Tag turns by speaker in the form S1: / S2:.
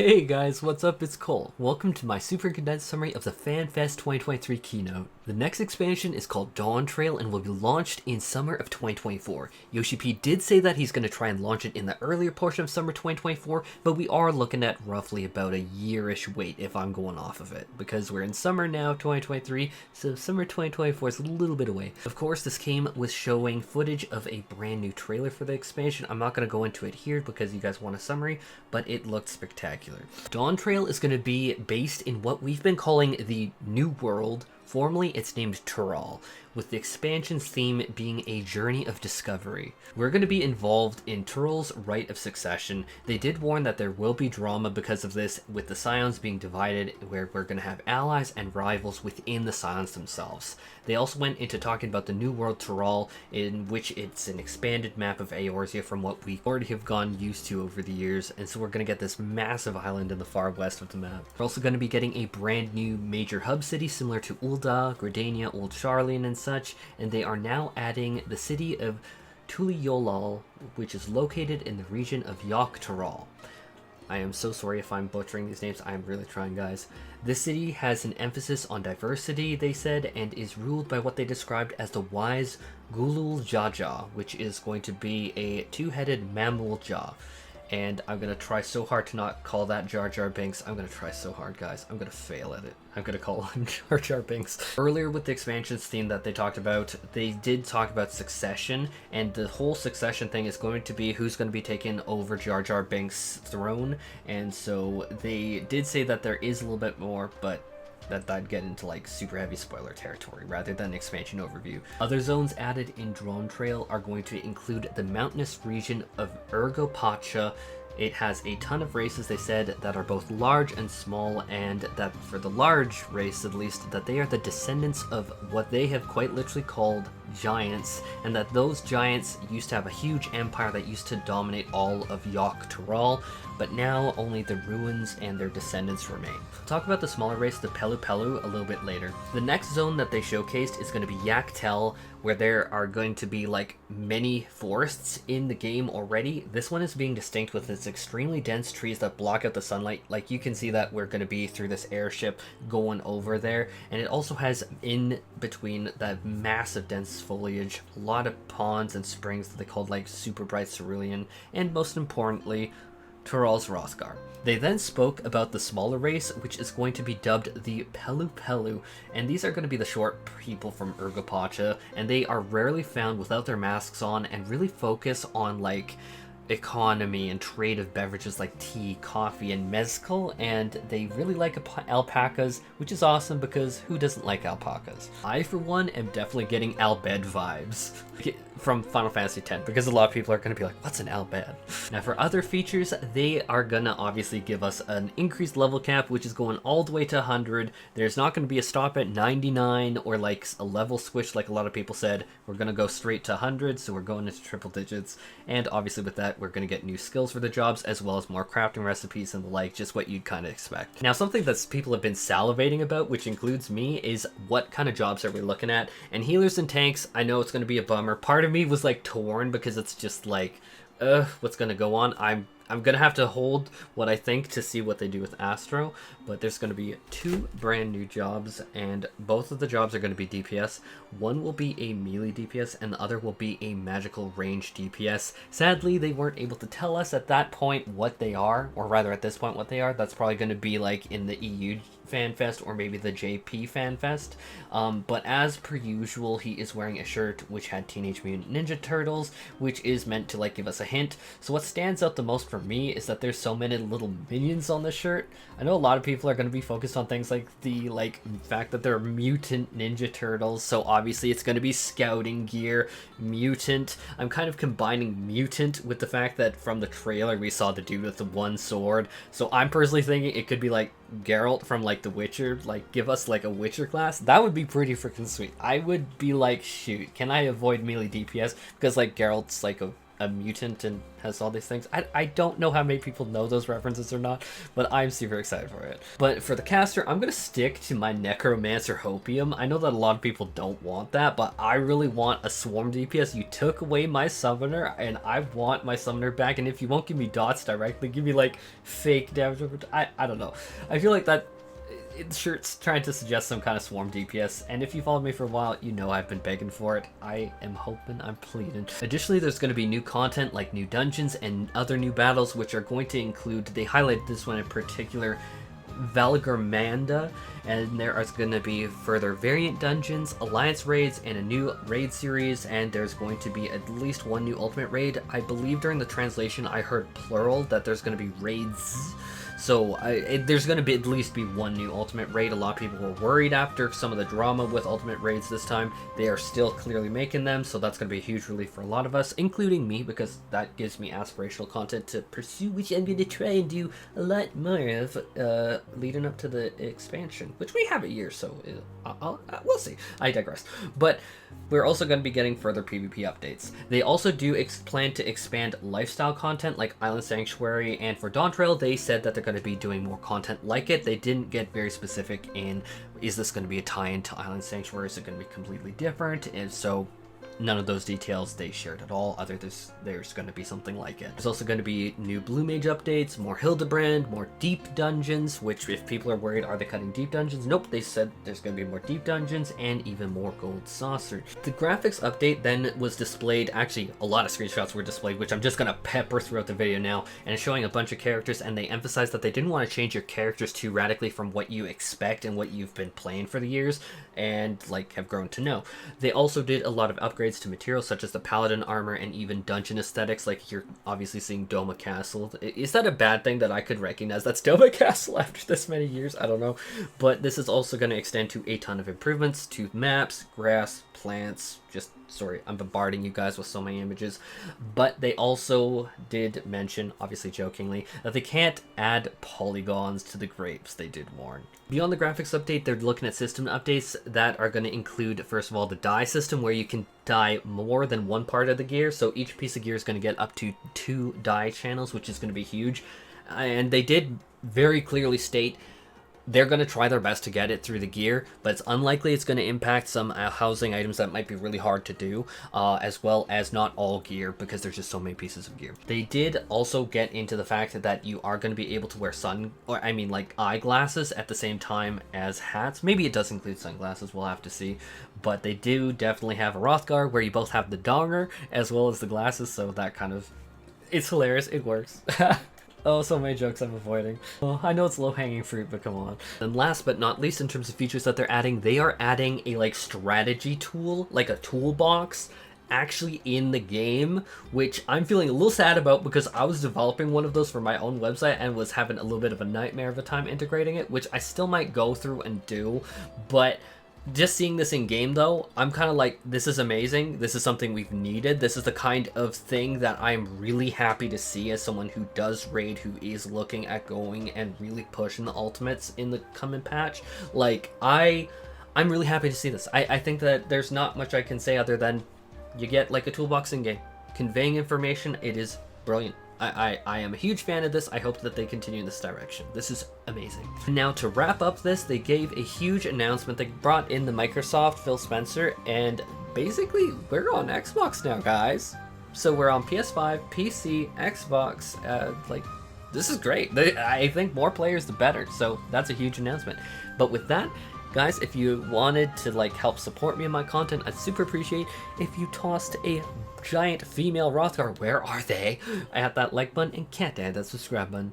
S1: Hey guys, what's up? It's Cole. Welcome to my super condensed summary of the FanFest 2023 keynote. The next expansion is called DAWNTRAIL and will be launched in summer of 2024. Yoshi P did say that he's going to try and launch it in the earlier portion of summer 2024, but we are looking at roughly about a yearish wait if I'm going off of it, because we're in summer now, 2023, so summer 2024 is a little bit away. Of course, this came with showing footage of a brand new trailer for the expansion. I'm not going to go into it here because you guys want a summary, but it looked spectacular. DAWNTRAIL is going to be based in what we've been calling the New World. Formerly, it's named Tural, with the expansion's theme being a journey of discovery. We're going to be involved in Tural's Rite of Succession. They did warn that there will be drama because of this, with the Scions being divided, where we're going to have allies and rivals within the Scions themselves. They also went into talking about the New World Tural, in which it's an expanded map of Eorzea from what we already have gone used to over the years, and so we're going to get this massive island in the far west of the map. We're also going to be getting a brand new major hub city similar to Ul'dah, Gridania, Old Sharlayan, and such, and they are now adding the city of Tuliyollal, which is located in the region of Yok Tural. I am so sorry if I'm butchering these names. I am really trying, guys. This city has an emphasis on diversity, they said, and is ruled by what they described as the wise Gulul Jaja, which is going to be a two-headed Mamul Jah. And I'm going to try so hard to not call that Jar Jar Binks. I'm going to try so hard, guys. I'm going to fail at it. I'm going to call him Jar Jar Binks. Earlier with the expansions theme that they talked about, they did talk about succession, and the whole succession thing is going to be who's going to be taking over Jar Jar Binks' throne. And so they did say that there is a little bit more, but that'd get into like super heavy spoiler territory rather than expansion overview. Other zones added in DAWNTRAIL are going to include the mountainous region of Ergopacha. It has a ton of races, they said, that are both large and small, and that for the large race at least, that they are the descendants of what they have quite literally called giants, and that those giants used to have a huge empire that used to dominate all of Yok Tural, but now only the ruins and their descendants remain. We'll talk about the smaller race, the PELUPELU, a little bit later. The next zone that they showcased is going to be Yaktel, where there are going to be like many forests in the game already. This one is being distinct with its extremely dense trees that block out the sunlight. Like you can see that we're going to be through this airship going over there, and it also has in between that massive dense foliage a lot of ponds and springs that they called like super bright cerulean, and most importantly Tural's Rothgar. They then spoke about the smaller race, which is going to be dubbed the PELUPELU, and these are going to be the short people from Ergopacha, and they are rarely found without their masks on and really focus on like economy and trade of beverages like tea, coffee, and mezcal, and they really like alpacas, which is awesome because who doesn't like alpacas? I, for one, am definitely getting Albed vibes from Final Fantasy X, because a lot of people are going to be like, what's an Albed? Now for other features, they are going to obviously give us an increased level cap, which is going all the way to 100. There's not going to be a stop at 99 or like a level switch like a lot of people said. We're going to go straight to 100, so we're going into triple digits, and obviously with that, we're going to get new skills for the jobs, as well as more crafting recipes and the like, just what you'd kind of expect. Now, something that people have been salivating about, which includes me, is what kind of jobs are we looking at? And healers and tanks, I know it's going to be a bummer. Part of me was like torn because it's just like, what's going to go on? I'm going to have to hold what I think to see what they do with Astro, but there's going to be two brand new jobs, and both of the jobs are going to be DPS. One will be a melee DPS, and the other will be a magical range DPS. Sadly, they weren't able to tell us at that point what they are, or rather at this point what they are. That's probably going to be like in the EU FanFest or maybe the JP FanFest. But as per usual, he is wearing a shirt which had Teenage Mutant Ninja Turtles, which is meant to like give us a hint. So what stands out the most for me is that there's so many little minions on the shirt. I know a lot of people are going to be focused on things like the fact that they're mutant Ninja Turtles, so obviously it's going to be scouting gear, mutant. I'm kind of combining mutant with the fact that from the trailer we saw the dude with the one sword, so I'm personally thinking it could be like Geralt from like The Witcher, like give us like a Witcher class. That would be pretty freaking sweet. I would be like, shoot, can I avoid melee DPS, because like Geralt's like a a mutant and has all these things. I don't know how many people know those references or not, but I'm super excited for it. But for the caster, I'm gonna stick to my Necromancer Hopium. I know that a lot of people don't want that, but I really want a Swarm DPS. You took away my Summoner, and I want my Summoner back, and if you won't give me dots directly, give me like fake damage over I don't know. I feel like that it's trying to suggest some kind of Swarm DPS, and if you followed me for a while, you know I've been begging for it. I am hoping, I'm pleading. Additionally, there's going to be new content like new dungeons and other new battles, which are going to include, they highlighted this one in particular, Valgarmanda, and there are going to be further variant dungeons, alliance raids, and a new raid series, and there's going to be at least one new ultimate raid. I believe during the translation I heard plural, that there's going to be raids. So there's going to be at least be one new ultimate raid. A lot of people were worried after some of the drama with ultimate raids this time. They are still clearly making them, so that's going to be a huge relief for a lot of us, including me, because that gives me aspirational content to pursue, which I'm going to try and do a lot more of leading up to the expansion, which we have a year, so we'll see. I digress. But we're also going to be getting further PvP updates. They also do plan to expand lifestyle content like Island Sanctuary, and for DAWNTRAIL, they said that they're going to be doing more content like it. They didn't get very specific in, is this going to be a tie-in to Island Sanctuary? Is it going to be completely different? And so none of those details they shared at all, other than there's going to be something like it. There's also going to be new blue mage updates, more hildibrand, more deep dungeons, which if people are worried, are they cutting deep dungeons? Nope, they said there's going to be more deep dungeons and even more gold saucer. The graphics update then was displayed, actually a lot of screenshots were displayed, which I'm just going to pepper throughout the video now, and it's showing a bunch of characters, and they emphasized that they didn't want to change your characters too radically from what you expect and what you've been playing for the years and like have grown to know. They also did a lot of upgrades to materials such as the paladin armor and even dungeon aesthetics, like you're obviously seeing Doma Castle. Is that a bad thing that I could recognize that's Doma Castle after this many years? I don't know. But this is also going to extend to a ton of improvements to maps, grass, plants, just sorry, I'm bombarding you guys with so many images. But they also did mention, obviously jokingly, that they can't add polygons to the grapes, they did warn. Beyond the graphics update, they're looking at system updates that are going to include, first of all, the dye system, where you can dye more than one part of the gear. So each piece of gear is going to get up to 2 dye channels, which is going to be huge. And they did very clearly state they're going to try their best to get it through the gear, but it's unlikely it's going to impact some housing items that might be really hard to do, as well as not all gear, because there's just so many pieces of gear. They did also get into the fact that you are going to be able to wear like eyeglasses at the same time as hats. Maybe it does include sunglasses, we'll have to see. But they do definitely have a Rothgar where you both have the donger as well as the glasses, so that kind of, it's hilarious, it works. Oh, so many jokes I'm avoiding. Oh, I know it's low-hanging fruit, but come on. And last but not least, in terms of features that they're adding, they are adding a like strategy tool, like a toolbox, actually in the game, which I'm feeling a little sad about, because I was developing one of those for my own website and was having a little bit of a nightmare of a time integrating it, which I still might go through and do, but just seeing this in game though, I'm kind of like, this is amazing. This is something we've needed. This is the kind of thing that I'm really happy to see as someone who does raid, who is looking at going and really pushing the ultimates in the coming patch. Like, I'm really happy to see this. I think that there's not much I can say other than you get like a toolbox in game. Conveying information, it is brilliant. I am a huge fan of this. I hope that they continue in this direction. This is amazing. Now, to wrap up this, they gave a huge announcement. They brought in the Microsoft Phil Spencer, and basically we're on Xbox now, guys. So we're on PS5, PC, Xbox. Like, this is great. I think more players the better. So that's a huge announcement. But with that, guys, if you wanted to like help support me in my content, I'd super appreciate if you tossed a giant female Rothgar. Where are they? I have that like button and can't add that subscribe button.